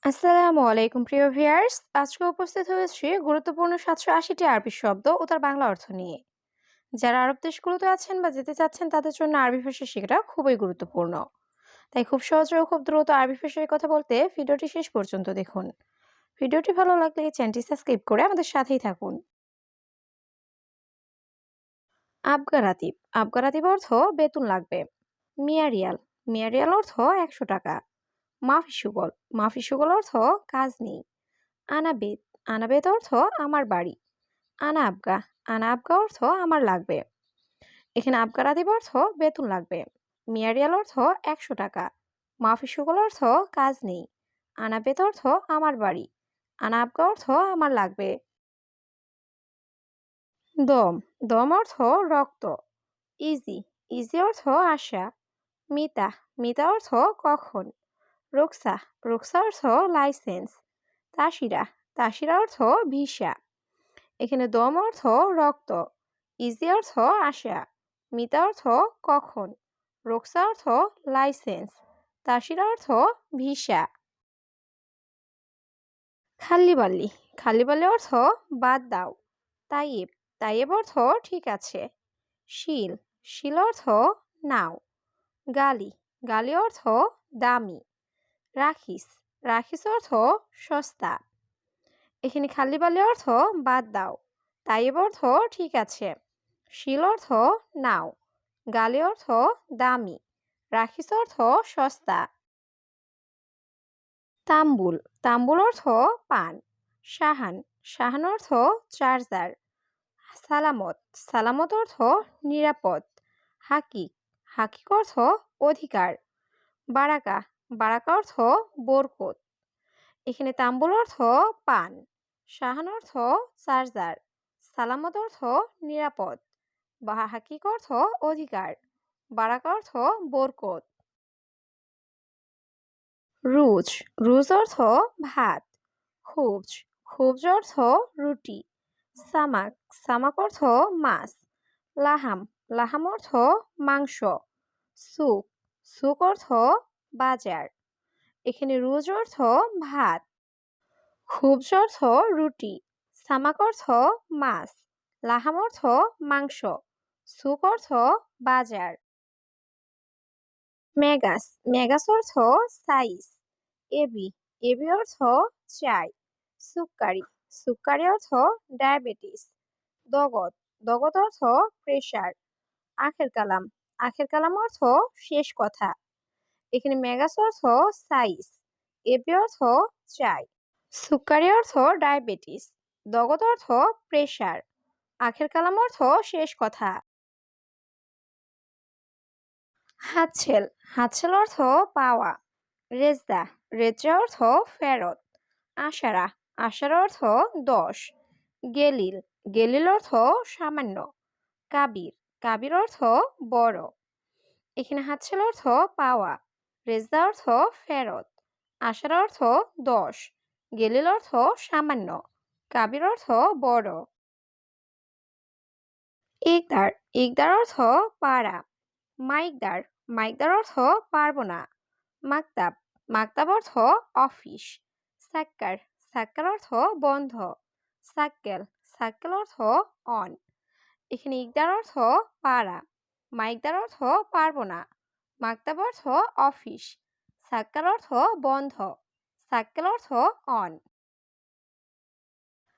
আসসালামু আলাইকুম প্রিয় ভিউয়ার্স। আজকে উপস্থিত হয়েছি গুরুত্বপূর্ণ ৭৮০টি আরবি শব্দ ও তার বাংলা অর্থ নিয়ে। যারা আরব দেশগুলোতে আছেন বা যেতে চাচ্ছেন তাদের জন্য আরবি ভাষা শেখাটা খুবই গুরুত্বপূর্ণ। তাই খুব সহজে ও খুব দ্রুত আরবি ভাষায় কথা বলতে ভিডিওটি শেষ পর্যন্ত দেখুন। ভিডিওটি ভালো লাগলে চ্যানেলটি সাবস্ক্রাইব করে আমাদের সাথেই থাকুন। আবগারাতিব। আবগারাতিব অর্থ বেতন লাগবে। মিয়ারিয়াল। মিয়ারিয়াল অর্থ ১০০ টাকা। মাফি সুগল। মাফি সুগল অর্থ কাজ নেই। আনাবেত। আনাবেত অর্থ আমার বাড়ি। আনা আবগা। আনা আবগা অর্থ আমার লাগবে। এখানে আবগার আদিব অর্থ বেতন লাগবে। মিয়ারিয়াল অর্থ ১০০ টাকা। মাফি সুগল অর্থ কাজ নেই। আনাবেত অর্থ আমার বাড়ি। আনা আবগা অর্থ আমার লাগবে। দম। দম অর্থ রক্ত। ইজি। ইজি অর্থ আশা। মিতা। মিতা অর্থ কখন। রুকসা। রুকসা অর্থ লাইসেন্স। তাসিরা। তাসিরা অর্থ ভিসা। এখানে দম অর্থ রক্ত। ইজি অর্থ আশা। মিতা অর্থ কখন। রোকসা অর্থ লাইসেন্স। তাসিরা অর্থ ভিসা। খাল্লিবাল্লি। খাল্লিবাল্লি অর্থ বাদ দাও। তাইয়েব। তাইয়েব অর্থ ঠিক আছে। শিল। শিল অর্থ নাও। গালি। গালি অর্থ দামি। রাখিস। রাখিস অর্থ সস্তা। এখানে খাল্লিবাল্লি অর্থ বাদ দাও। তাইয়েব অর্থ ঠিক আছে। শিল অর্থ নাও। গালি অর্থ দামি। রাখিস অর্থ সস্তা। তাম্বুল। তাম্বুল অর্থ পান। সাহান। সাহান অর্থ চার্জার। সালামত। সালামত অর্থ নিরাপদ। হাকিক। হাকিক অর্থ অধিকার। বারাকা। বারাকা অর্থ বরকত। এখানে তাম্বুল অর্থ পান। সাহান অর্থ চার্জার। সালামত অর্থ নিরাপদ। বা হাকিক অর্থ অধিকার। বারাকা অর্থ বরকত। রুজ। রুজ অর্থ ভাত। খুবজ। খুবজ অর্থ রুটি। সামাক। সামাক অর্থ মাছ। লাহাম। লাহাম অর্থ মাংস। সুক। সুক অর্থ বাজার। এখানে রুজ অর্থ ভাত। খুবজ অর্থ রুটি। সামাক অর্থ মাছ। লাহাম অর্থ মাংস। সুক অর্থ বাজার। মেগাস। মেগাস অর্থ সাইজ। এবি। এবি অর্থ চাই। সুক্কারি। সুক্কারি অর্থ ডায়াবেটিস। দগত। দগত অর্থ প্রেশার। আখের কালাম। আখের কালাম অর্থ শেষ কথা। এখানে মেগাস অর্থ সাইজ। এবি অর্থ চাই। সুক্কারি অর্থ ডায়াবেটিস। দগত অর্থ প্রেশার। আখের কালাম অর্থ শেষ কথা। হাতছেল। হাতছেল অর্থ পাওয়া। রেজদা। রেজা অর্থ ফেরত। আশারা। আশারা অর্থ ১০। গেলিল। গেলিল অর্থ সামান্য। কাবির। কাবির অর্থ বড়। এখানে হাতছেল অর্থ পাওয়া। রেজদা অর্থ ফেরত। আশারা অর্থ ১০। গেলিল অর্থ সামান্য। কাবির অর্থ বড়। ইকদার। ইকদার অর্থ পারা। মাইকদার। মাইকদার অর্থ পারবো না। মাকতাব। মাকতাব অর্থ অফিস। সাক্কার। সাক্কার অর্থ বন্ধ। সাক্কেল। সাক্কেল অর্থ অন। এখানে ইকদার অর্থ পারা। মাইকদার অর্থ পারবো না। মাকতাব অর্থ অফিস। সাক্কার অর্থ বন্ধ। সাক্কেল অর্থ অন।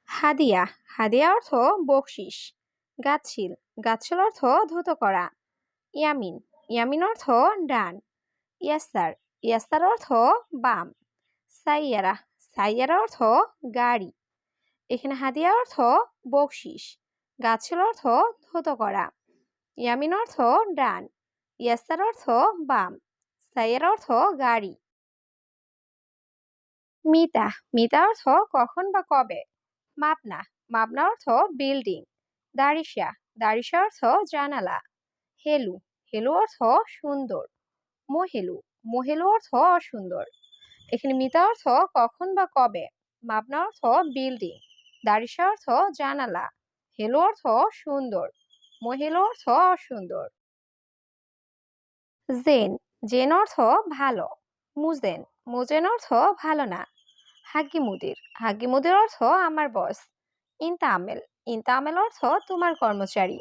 হাদিয়া। হাদিয়া অর্থ বকশিস। গাছিল। গাছিল অর্থ ধুত করা। ইয়ামিন। ইয়ামিন অর্থ ডান। ইয়াসার। ইয়াসার অর্থ বাম। সাইয়ারা। সাইয়ারা অর্থ গাড়ি। এখানে হাদিয়া অর্থ বকশিস। গাছিল অর্থ ধুত করা। ইয়ামিন অর্থ ডান। ইয়াসার অর্থ বাম। সাইয়ারা অর্থ গাড়ি। মিতা। মিতা অর্থ কখন বা কবে। মাপনা। মাপনা অর্থ বিল্ডিং। দারিসা। দারিসা অর্থ জানালা। হেলু। হেলু অর্থ সুন্দর। মহেলু। মহেলু অর্থ অসুন্দর। এখানে মিতা অর্থ কখন বা কবে। মাপনা অর্থ বিল্ডিং। দারিসা অর্থ জানালা। হেলু অর্থ সুন্দর। মহেলু অর্থ অসুন্দর। জেন। জেন অর্থ ভালো। মুজেন। মুজেন অর্থ ভালো না। হাগ্গি মুদির অর্থ আমার বস। ইনতামেল, ইনতামেল অর্থ তোমার কর্মচারী।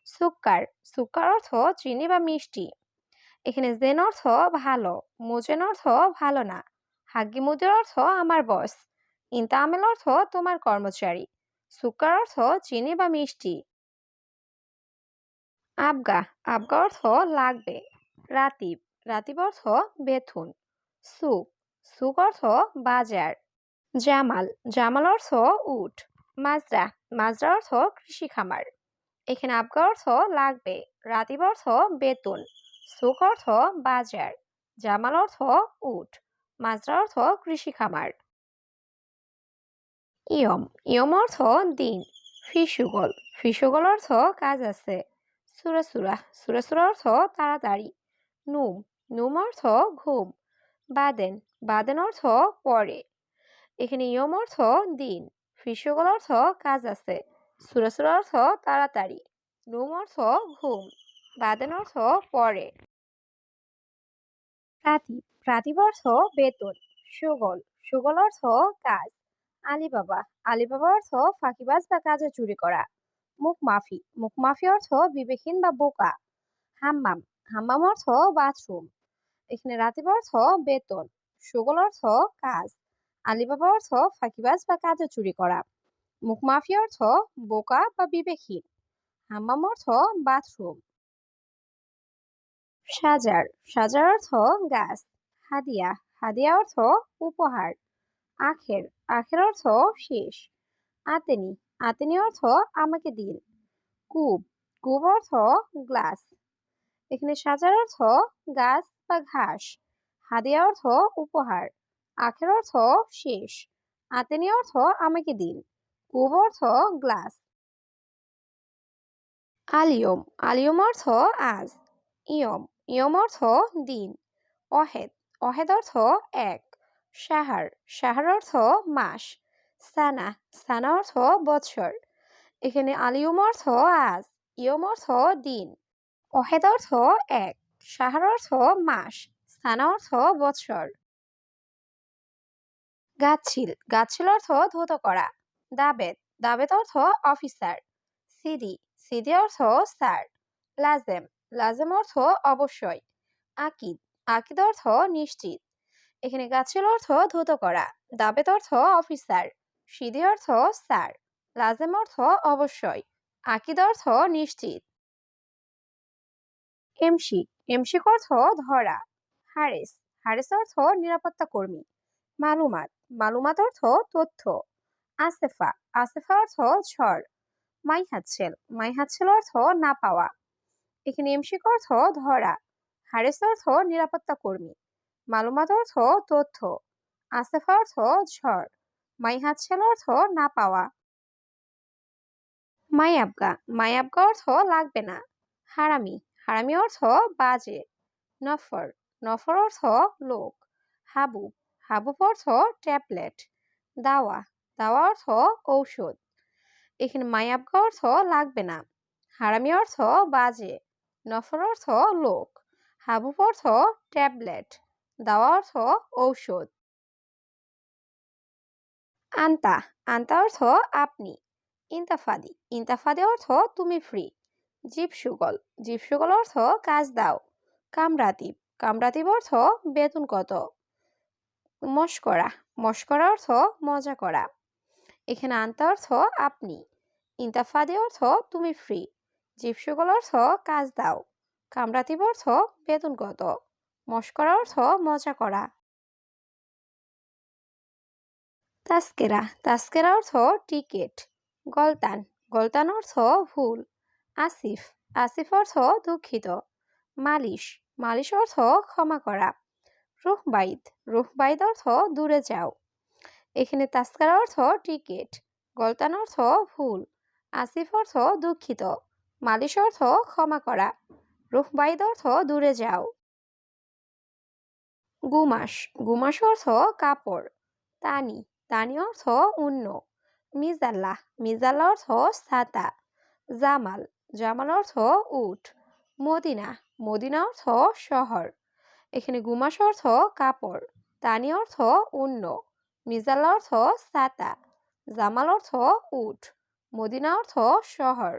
সুক্কার, সুক্কার অর্থ চিনি বা মিষ্টি। এখানে জেন অর্থ ভালো, মোজেন অর্থ ভালো না। হাগ্গি মুদির অর্থ আমার বস। ইনতামেল অর্থ তোমার কর্মচারী। সুক্কার অর্থ চিনি বা মিষ্টি। আবগা, আবগা অর্থ লাগবে। রাতিব, রাতিব অর্থ বেতন। সুক, সুক অর্থ বাজার। জামাল, জামাল অর্থ উট। মাজরা, মাজরা অর্থ কৃষি খামার। এখানে আবগা অর্থ লাগবে, রাতিব অর্থ বেতন, সুক অর্থ বাজার, জামাল অর্থ উট, মাজরা অর্থ কৃষি খামার। ইয়ম, ইয়ম অর্থ দিন। ফিসুগল, ফিসুগল অর্থ কাজ আছে। সুরাসুরা, সুরাসুরা অর্থ তাড়াতাড়ি। নুম, নুম অর্থ ঘুম। বাদেন, বাদেন অর্থ পরে। এখানে ইয়ম অর্থ দিন, ফিসুগল অর্থ কাজ আছে, সুরাসুরা অর্থ তাড়াতাড়ি, নুম অর্থ ঘুম, বাদেন অর্থ পরে। প্রাতিব, প্রাতিব অর্থ বেতন। সুগল, সুগল অর্থ কাজ। আলিবাবা, আলিবাবা অর্থ ফাঁকিবাজ বা কাজে চুরি করা। মুখ মাফি, মুখ মাফি অর্থ বিবেকহীন বা বোকা। হাম্মাম, হাম্মাম অর্থ বাথরুম। এখানে রাতিব অর্থ বেতন, সুগল অর্থ কাজ, আলিবাবা অর্থ ফাঁকিবাজ বা কাজে চুরি করা। মুখ মাফি অর্থ বোকা বা বিবেকহীন। হাম্মাম অর্থ বাথরুম। সাজার, সাজার অর্থ গাছ। হাদিয়া, হাদিয়া অর্থ উপহার। আখের, আখের অর্থ শেষ। আতেনি, আতেনি অর্থ আমাকে দিন। কুব, কুব অর্থ গ্লাস। এখানে সাজার অর্থ গাছ বা ঘাস। হাদিয়া অর্থ উপহার। আখের অর্থ শেষ। আতেনি অর্থ আমাকে দিন। কুব অর্থ গ্লাস। আলিয়ম, আলিয়ম অর্থ আজ। ইয়ম, ইয়ম অর্থ দিন। অহেদ, অহেদ অর্থ এক। সাহার, সাহার অর্থ মাস। সানা, সানা অর্থ বৎসর। এখানে আলিয়ম অর্থ আজ, ইয়ম অর্থ দিন, অহেদ অর্থ এক, সাহার অর্থ মাস, সানা অর্থ বৎসর। গাচ্ছিল, গাচ্ছিল অর্থ ধৌত করা। দাবেত, দাবেত অর্থ অফিসার। সিদি, সিদি অর্থ স্যার। লাজেম, লাজেম অর্থ অবশ্যই। আকিদ, আকিদ অর্থ নিশ্চিত। এখানে গাচ্ছিল অর্থ ধৌত করা, দাবেত অর্থ অফিসার, সিদি অর্থ স্যার, লাজেম অর্থ অবশ্যই, আকিদ অর্থ নিশ্চিত। এমসিক, এমসিক অর্থ ধরা। হারেস, হারেস অর্থ নিরাপত্তা কর্মী। মালুমাত, মালুমাত অর্থ তথ্য। আসেফা, আসেফা অর্থ ঝড়। মাইহাচ্ছেল, মাইহাচ্ছেল অর্থ না পাওয়া। এখানে এমসিক অর্থ ধরা, হারেস অর্থ নিরাপত্তা কর্মী, মালুমাত অর্থ তথ্য, আসেফা অর্থ ঝড়, মাইহাচ্ছেল অর্থ না পাওয়া। মায়াবগা, মায়াবগা অর্থ লাগবে না। হারামি, হারামি অর্থ বাজে। নফর, নফর অর্থ লোক। হাবুব, হাবুব অর্থ ট্যাবলেট। দাওয়া, দাওয়া অর্থ ঔষধ। এখানে মায়াবগা অর্থ লাগবে না। হারামি অর্থ বাজে। নফর অর্থ লোক। হাবুব অর্থ ট্যাবলেট। দাওয়া অর্থ ঔষধ। আন্তা, আন্তা অর্থ আপনি। ইন্তাফাদি, ইন্তাফাদি অর্থ তুমি ফ্রি। জীবসুগল, জীবসুগল অর্থ কাজ দাও। কামরাতিব, কামরাতিব অর্থ বেতন কত। মস্করা, মস্করা অর্থ মজা করা। এখানে আন্তা অর্থ আপনি, ইন্তাফাদি অর্থ তুমি ফ্রি, জীবসুগল অর্থ কাজ দাও, কামরাতিব অর্থ বেতন কত, মস্করা অর্থ মজা করা। তাস্কেরা, তাস্কেরা অর্থ টিকেট। গলতান, গলতান অর্থ ভুল। আসিফ, আসিফ অর্থ দুঃখিত। মালিশ, মালিশ অর্থ ক্ষমা করা। রুহবাইদ, রুহবাইদ অর্থ দূরে যাও। এখানে তাস্কেরা অর্থ টিকেট, গলতান অর্থ ভুল, আসিফ অর্থ দুঃখিত, মালিশ অর্থ ক্ষমা করা, রুহবাইদ অর্থ দূরে যাও। গুমাস, গুমাস অর্থ কাপড়। তানি, তানি অর্থ অন্য। মিজাল্লাহ, মিজাল্লাহ অর্থ ছাতা। জামাল, জামাল অর্থ উট। মদিনা, মদিনা অর্থ শহর। এখানে গুমাস অর্থ কাপড়, তানি অর্থ অন্য, মিজাল্লা অর্থ ছাতা, জামাল অর্থ উট, মদিনা অর্থ শহর।